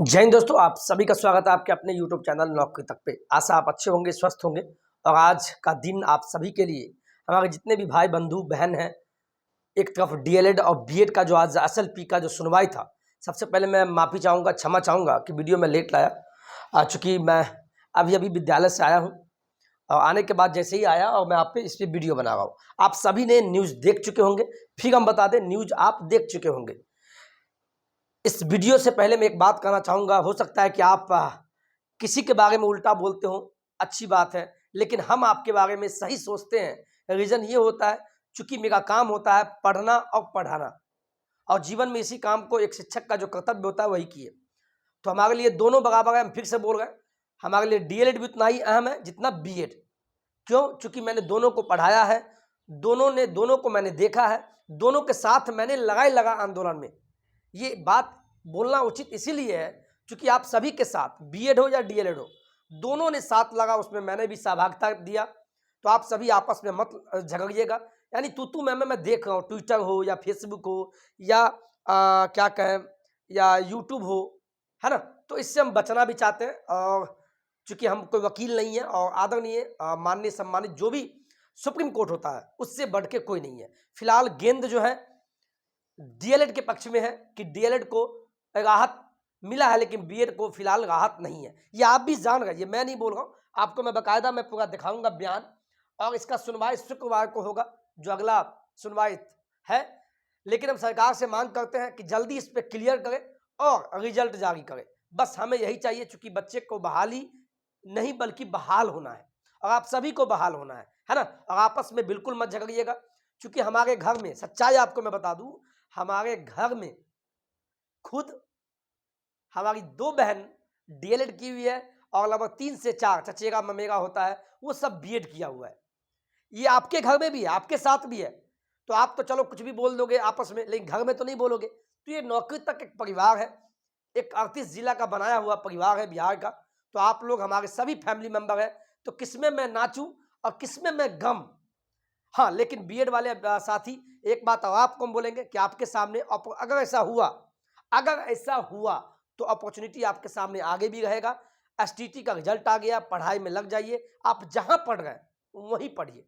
जय हिंद दोस्तों, आप सभी का स्वागत है आपके अपने YouTube चैनल नौकरी तक पे। आशा आप अच्छे होंगे, स्वस्थ होंगे। और आज का दिन आप सभी के लिए, हमारे जितने भी भाई बंधु बहन हैं, एक तरफ डीएलएड और बीएड का जो आज एसएलपी का जो सुनवाई था, सबसे पहले मैं माफ़ी चाहूँगा, क्षमा चाहूँगा कि वीडियो में लेट लाया। चूँकि मैं अभी अभी विद्यालय से आया हूँ और आने के बाद जैसे ही आया और मैं आप पे इस पर वीडियो बना रहा हूँ। आप सभी ने न्यूज़ देख चुके होंगे, फिर हम बता दें न्यूज़ आप देख चुके होंगे। इस वीडियो से पहले मैं एक बात कहना चाहूँगा, हो सकता है कि आप किसी के बारे में उल्टा बोलते हो, अच्छी बात है, लेकिन हम आपके बारे में सही सोचते हैं। रीज़न ये होता है, चूँकि मेरा काम होता है पढ़ना और पढ़ाना, और जीवन में इसी काम को एक शिक्षक का जो कर्तव्य होता है वही किए। तो हमारे लिए दोनों बराबर है, हम फिर से बोल रहे हैं, हमारे लिए डीएलएड भी उतना ही अहम है जितना बीएड। क्यों? चूँकि मैंने दोनों को पढ़ाया है, दोनों को मैंने देखा है, दोनों के साथ मैंने लगा आंदोलन में। ये बात बोलना उचित इसीलिए है क्योंकि आप सभी के साथ बीएड हो या डीएलएड हो, दोनों ने साथ लगा, उसमें मैंने भी सहभागिता दिया। तो आप सभी आपस में मत झगड़िएगा। यानी तू मैं देख रहा हूँ, ट्विटर हो या फेसबुक हो या क्या कहें या यूट्यूब हो, है ना? तो इससे हम बचना भी चाहते हैं। और चूँकि हम कोई वकील नहीं है और आदरणीय माननीय सम्मानित जो भी सुप्रीम कोर्ट होता है उससे बढ़ के कोई नहीं है। फिलहाल गेंद जो है डीएलएड के पक्ष में है कि डीएलएड को राहत मिला है, लेकिन बीएड को फिलहाल राहत नहीं है। ये आप भी जान रहे, ये मैं नहीं बोल रहा हूँ, आपको मैं बकायदा मैं पूरा दिखाऊंगा बयान। और इसका सुनवाई शुक्रवार को होगा, जो अगला सुनवाई है। लेकिन हम सरकार से मांग करते हैं कि जल्दी इस पर क्लियर करें और रिजल्ट जारी करें। बस हमें यही चाहिए, चूंकि बच्चे को बहाली नहीं बल्कि बहाल होना है और आप सभी को बहाल होना है ना? और आपस में बिल्कुल मत झगड़िएगा, क्योंकि हमारे घर में सच्चाई आपको मैं बता दूं, हमारे घर में खुद हमारी दो बहन डीएलएड की हुई है और लगभग 3 से 4 चचेरा ममेरा होता है, वो सब बीएड किया हुआ है। ये आपके घर में भी है, आपके साथ भी है। तो आप तो चलो कुछ भी बोल दोगे आपस में, लेकिन घर में तो नहीं बोलोगे। तो ये नौकरी तक एक परिवार है, एक 38 जिला का बनाया हुआ परिवार है बिहार का। तो आप लोग हमारे सभी फैमिली मेंबर हैं। तो किसमें मैं नाचूं और किसमें मैं गम। हाँ, लेकिन बीएड वाले साथी, एक बात और आपको हम बोलेंगे कि आपके सामने अगर ऐसा हुआ तो अपॉर्चुनिटी आपके सामने आगे भी रहेगा। एसटीटी का रिजल्ट आ गया, पढ़ाई में लग जाइए। आप जहां पढ़ रहे हैं वहीं पढ़िए,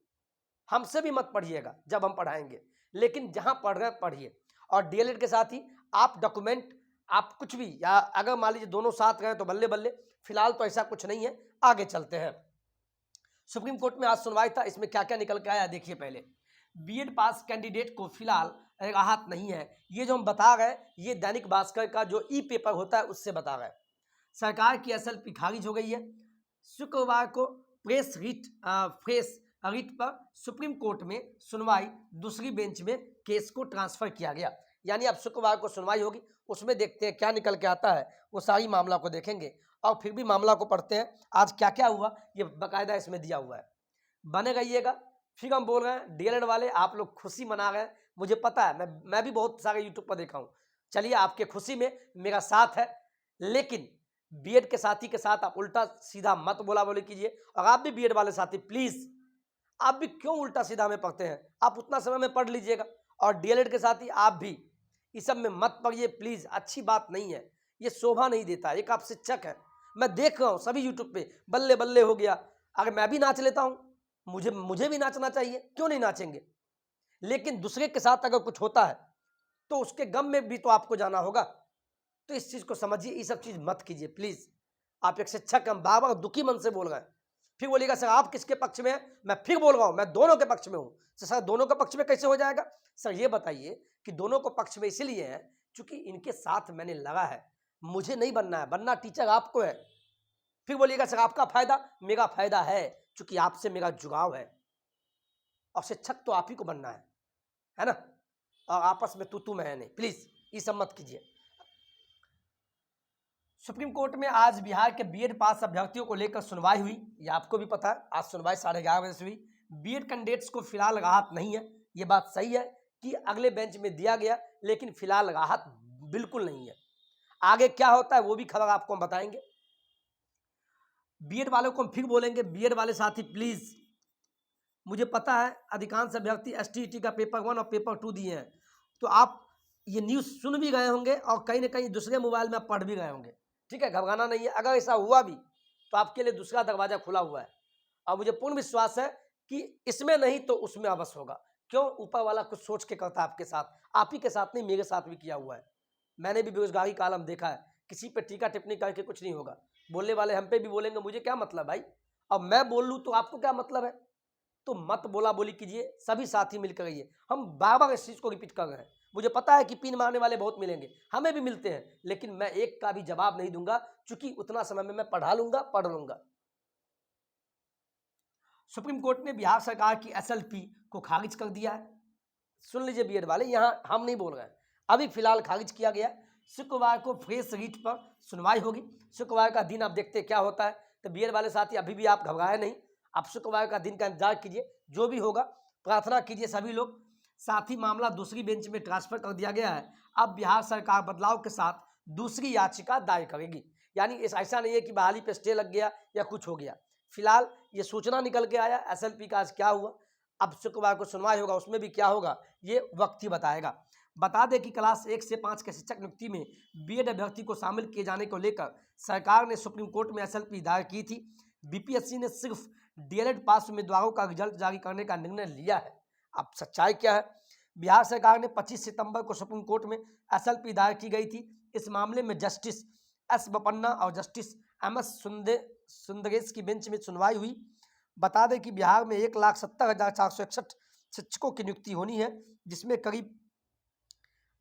हमसे भी मत पढ़िएगा जब हम पढ़ाएंगे, लेकिन जहां पढ़ रहे हैं पढ़िए। और डीएलएड के साथ ही आप डॉक्यूमेंट, आप कुछ भी, या अगर मान लीजिए दोनों साथ गए तो बल्ले बल्ले। फिलहाल तो ऐसा कुछ नहीं है, आगे चलते हैं। सुप्रीम कोर्ट में आज सुनवाई था, इसमें क्या क्या निकल के आया देखिए। पहले बीएड पास कैंडिडेट को फिलहाल राहत नहीं है, ये जो हम बता रहे हैं ये दैनिक भास्कर का जो ई पेपर होता है उससे बता रहे हैं। सरकार की एसएलपी खारिज हो गई है। शुक्रवार को प्रेस रिट पर सुप्रीम कोर्ट में सुनवाई, दूसरी बेंच में केस को ट्रांसफर किया गया। यानी अब शुक्रवार को सुनवाई होगी, उसमें देखते हैं क्या निकल के आता है, वो सारी मामला को देखेंगे। और फिर भी मामला को पढ़ते हैं, आज क्या क्या हुआ ये बाकायदा इसमें दिया हुआ है। बने रहिएगा। फिर हम बोल रहे हैं डीएलएड वाले, आप लोग खुशी मना रहे हैं, मुझे पता है, मैं भी बहुत सारे यूट्यूब पर देखा हूँ। चलिए, आपके खुशी में मेरा साथ है, लेकिन बीएड के साथी के साथ आप उल्टा सीधा मत बोला बोले कीजिए। और आप भी बीएड वाले साथी प्लीज, आप भी क्यों उल्टा सीधा में पढ़ते हैं, आप उतना समय में पढ़ लीजिएगा। और डीएलएड के साथी आप भी इस सब में मत पढ़िए प्लीज, अच्छी बात नहीं है, ये शोभा नहीं देता। एक आप शिक्षक है, मैं देख रहा हूँ सभी यूट्यूब पे बल्ले बल्ले हो गया। अगर मैं भी नाच लेता हूँ, मुझे भी नाचना चाहिए, क्यों नहीं नाचेंगे? लेकिन दूसरे के साथ अगर कुछ होता है तो उसके गम में भी तो आपको जाना होगा। तो इस चीज को समझिए, ये सब चीज मत कीजिए प्लीज। आप एक शिक्षक, हम बार बार दुखी मन से बोल रहे हैं। फिर बोलिएगा सर आप किसके पक्ष में हैं? मैं फिर बोल रहा हूं, मैं दोनों के पक्ष में हूं। सर दोनों के पक्ष में कैसे हो जाएगा? सर ये बताइए कि दोनों को पक्ष में इसलिए है क्योंकि इनके साथ मैंने लगा है, मुझे नहीं बनना है, बनना टीचर आपको है। फिर बोलिएगा सर आपका फायदा, मेरा फायदा है क्योंकि आपसे मेरा जुड़ाव है, और शिक्षक तो आप ही को बनना है ना? और आपस में तू मैं नहीं, प्लीज ये सब मत कीजिए। सुप्रीम कोर्ट में आज बिहार के बीएड पास अभ्यर्थियों को लेकर सुनवाई हुई, ये आपको भी पता है। आज सुनवाई 11:30 बजे से हुई। बीएड कैंडिडेट्स को फिलहाल राहत नहीं है, ये बात सही है कि अगले बेंच में दिया गया, लेकिन फिलहाल राहत बिल्कुल नहीं है। आगे क्या होता है वो भी खबर आपको हम बताएंगे। बीएड वालों को हम फिर बोलेंगे, बीएड वाले साथी प्लीज, मुझे पता है अधिकांश अभ्यर्थी एसटीईटी का पेपर 1 और पेपर 2 दिए हैं, तो आप ये न्यूज़ सुन भी गए होंगे और कहीं ना कहीं दूसरे मोबाइल में आप पढ़ भी गए होंगे। ठीक है, घबराना नहीं है। अगर ऐसा हुआ भी तो आपके लिए दूसरा दरवाजा खुला हुआ है और मुझे पूर्ण विश्वास है कि इसमें नहीं तो उसमें अवश्य होगा। क्यों? ऊपर वाला कुछ सोच के करता है आपके साथ, आप ही के साथ नहीं, मेरे साथ भी किया हुआ है। मैंने भी बेरोजगारी का आलम देखा है, किसी पे टीका टिप्पणी करके कुछ नहीं होगा। बोलने वाले हम पे भी बोलेंगे, मुझे क्या मतलब भाई, अब मैं बोल लूँ तो आपको क्या मतलब है? तो मत बोला बोली कीजिए, सभी साथी मिलकर रहिए। हम बार बार इस चीज़ को रिपीट कर रहे हैं। मुझे पता है कि पिन मारने वाले बहुत मिलेंगे, हमें भी मिलते हैं, लेकिन मैं एक का भी जवाब नहीं दूंगा, क्योंकि उतना समय में मैं पढ़ा लूंगा, पढ़ लूंगा। सुप्रीम कोर्ट ने बिहार सरकार की एसएलपी को खारिज कर दिया है। सुन लीजिए बीएड वाले, यहाँ हम नहीं बोल रहे हैं, अभी फिलहाल खारिज किया गया है। शुक्रवार को फ्रेश रीट पर सुनवाई होगी। शुक्रवार का दिन आप देखते हैं क्या होता है। तो बीएड वाले साथी अभी भी आप घबराए नहीं, आप शुक्रवार का दिन का इंतजार कीजिए, जो भी होगा प्रार्थना कीजिए सभी लोग। साथ ही मामला दूसरी बेंच में ट्रांसफर कर दिया गया है। अब बिहार सरकार बदलाव के साथ दूसरी याचिका दायर करेगी। यानी ऐसा नहीं है कि बहाली पे स्टे लग गया या कुछ हो गया। फिलहाल ये सूचना निकल के आया, एसएलपी का आज क्या हुआ, अब शुक्रवार को सुनवाई होगा, उसमें भी क्या होगा ये वक्त ही बताएगा। बता दें कि क्लास 1 से 5 के शिक्षक नियुक्ति में बीएड अभ्यर्थी को शामिल किए जाने को लेकर सरकार ने सुप्रीम कोर्ट में एसएलपी दायर की थी। बीपीएससी ने सिर्फ डीएलएड पास उम्मीदवारों का रिजल्ट जारी करने का निर्णय लिया है। अब सच्चाई क्या है? बिहार सरकार ने 25 सितंबर को सुप्रीम कोर्ट में एसएलपी दायर की गई थी। इस मामले में जस्टिस एस बोपन्ना और जस्टिस एमएस सुंदरेश की बेंच में सुनवाई हुई। बता दें कि बिहार में 1,70,461 शिक्षकों की नियुक्ति होनी है, जिसमें करीब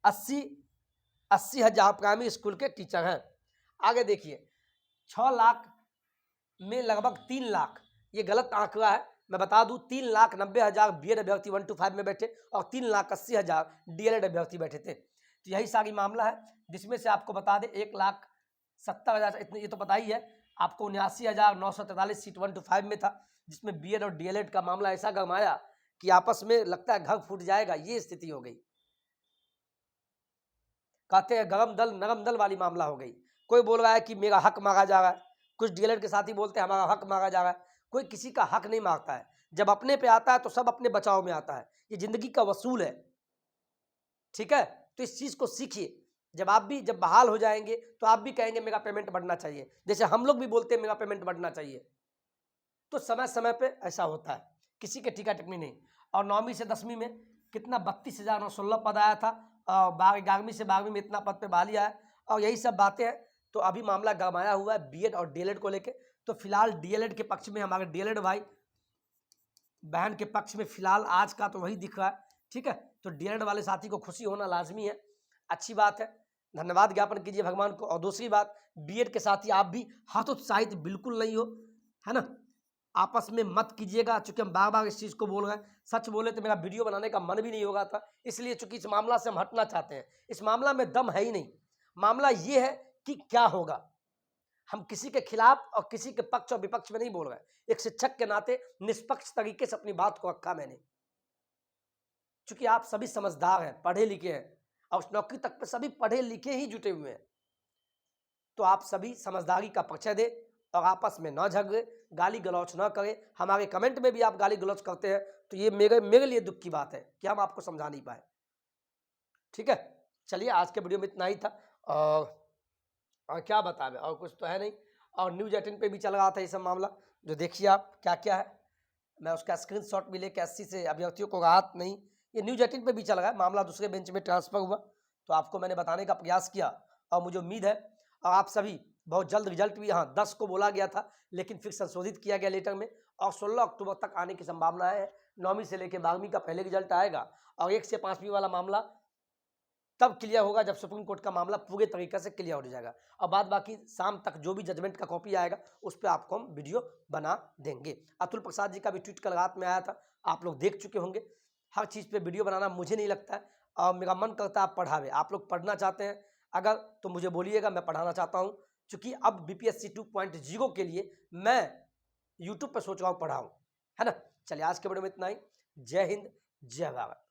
80,000 प्राइमरी स्कूल के टीचर हैं। आगे देखिए, 6 लाख में लगभग 3 लाख, ये गलत आंकड़ा है, मैं बता दूं, 3,90,000 बीएड अभ्यर्थी 1 to 5 में बैठे और 3,80,000 डीएलएड अभ्यर्थी बैठे थे। तो यही सारी मामला है, जिसमें से आपको बता दें 1,70,000 इतने, ये तो पता ही है आपको, 79,943 सीट 1 to 5 में था, जिसमें बीएड और डीएलएड का मामला ऐसा गरमाया कि आपस में लगता है घर फूट जाएगा, ये स्थिति हो गई। कहते हैं गरम दल नरम दल वाली मामला हो गई। कोई बोल रहा है कि मेरा हक मांगा जा रहा है, कुछ डीएलएड के साथी बोलते हैं हमारा हक मांगा जा रहा है। कोई किसी का हक नहीं मांगता है, जब अपने पे आता है तो सब अपने बचाव में आता है। ये जिंदगी का वसूल है, ठीक है? तो इस चीज को सीखिए। जब बहाल हो जाएंगे तो आप भी कहेंगे मेरा पेमेंट बढ़ना चाहिए, जैसे हम लोग भी बोलते हैं मेरा पेमेंट बढ़ना चाहिए। तो समय समय पे ऐसा होता है, किसी के टीका टिप्पणी नहीं। और 9वीं से 10वीं में कितना 32,916 पद आया था, 11वीं से 12वीं में इतना पद पे बहाली आया, और यही सब बातें हैं। तो अभी मामला गरमाया हुआ है बीएड और डीएलएड को लेके। तो फिलहाल डीएलएड के पक्ष में हमारे डीएलएड भाई बहन के पक्ष में फिलहाल आज का तो वही दिख रहा है, ठीक है? तो डीएलएड वाले साथी को खुशी होना लाजमी है, अच्छी बात है, धन्यवाद ज्ञापन कीजिए भगवान को। और दूसरी बात, बीएड के साथी आप भी हतोत्साहित बिल्कुल नहीं हो, है ना? आपस में मत कीजिएगा, चूंकि हम बार बार इस चीज़ को बोल रहे हैं। सच बोले तो मेरा वीडियो बनाने का मन भी नहीं होगा था, इसलिए चूंकि इस मामला से हम हटना चाहते हैं। इस मामला में दम है ही नहीं, मामला ये है कि क्या होगा। हम किसी के खिलाफ और किसी के पक्ष और विपक्ष में नहीं बोल रहे हैं। एक शिक्षक के नाते निष्पक्ष तरीके से अपनी बात को रखा मैंने, चूंकि आप सभी समझदार हैं, पढ़े लिखे हैं, और उस नौकरी तक पे सभी पढ़े लिखे ही जुटे हुए हैं। तो आप सभी समझदारी का परिचय दें और आपस में न झगड़े, गाली गलौच न करें। हमारे कमेंट में भी आप गाली गलौच करते हैं, तो ये मेरे लिए दुख की बात है कि हम आपको समझा नहीं पाए, ठीक है? चलिए, आज के वीडियो में इतना ही था, और क्या बताएं, और कुछ तो है नहीं। और न्यूज़ 18 पे भी चल रहा था ये सब मामला, जो देखिए आप क्या क्या है। मैं उसका स्क्रीनशॉट भी लेके 80 से अभ्यर्थियों को राहत नहीं, ये न्यूज़ 18 पे भी चल रहा है, मामला दूसरे बेंच में ट्रांसफर हुआ, तो आपको मैंने बताने का प्रयास किया। और मुझे उम्मीद है और आप सभी बहुत जल्द रिजल्ट भी, हाँ 10 को बोला गया था, लेकिन फिर संशोधित किया गया लेटर में, और 16 अक्टूबर तक आने की संभावना है। 9वीं से लेकर 12वीं का पहले रिजल्ट आएगा, और 1 से 5वीं वाला मामला तब क्लियर होगा जब सुप्रीम कोर्ट का मामला पूरे तरीके से क्लियर हो जाएगा। और बाद बाकी शाम तक जो भी जजमेंट का कॉपी आएगा उस पर आपको हम वीडियो बना देंगे। अतुल प्रसाद जी का भी ट्वीट कल रात में आया था, आप लोग देख चुके होंगे। हर चीज़ पे वीडियो बनाना मुझे नहीं लगता है, और मेरा मन करता है आप पढ़ावे। आप लोग पढ़ना चाहते हैं अगर, तो मुझे बोलिएगा, मैं पढ़ाना चाहता हूँ, क्योंकि अब बीपीएससी 2.0 के लिए मैं यूट्यूब पर सोच रहा हूँ पढ़ाऊँ, है ना? चलिए, आज के वीडियो में इतना ही। जय हिंद, जय भारत।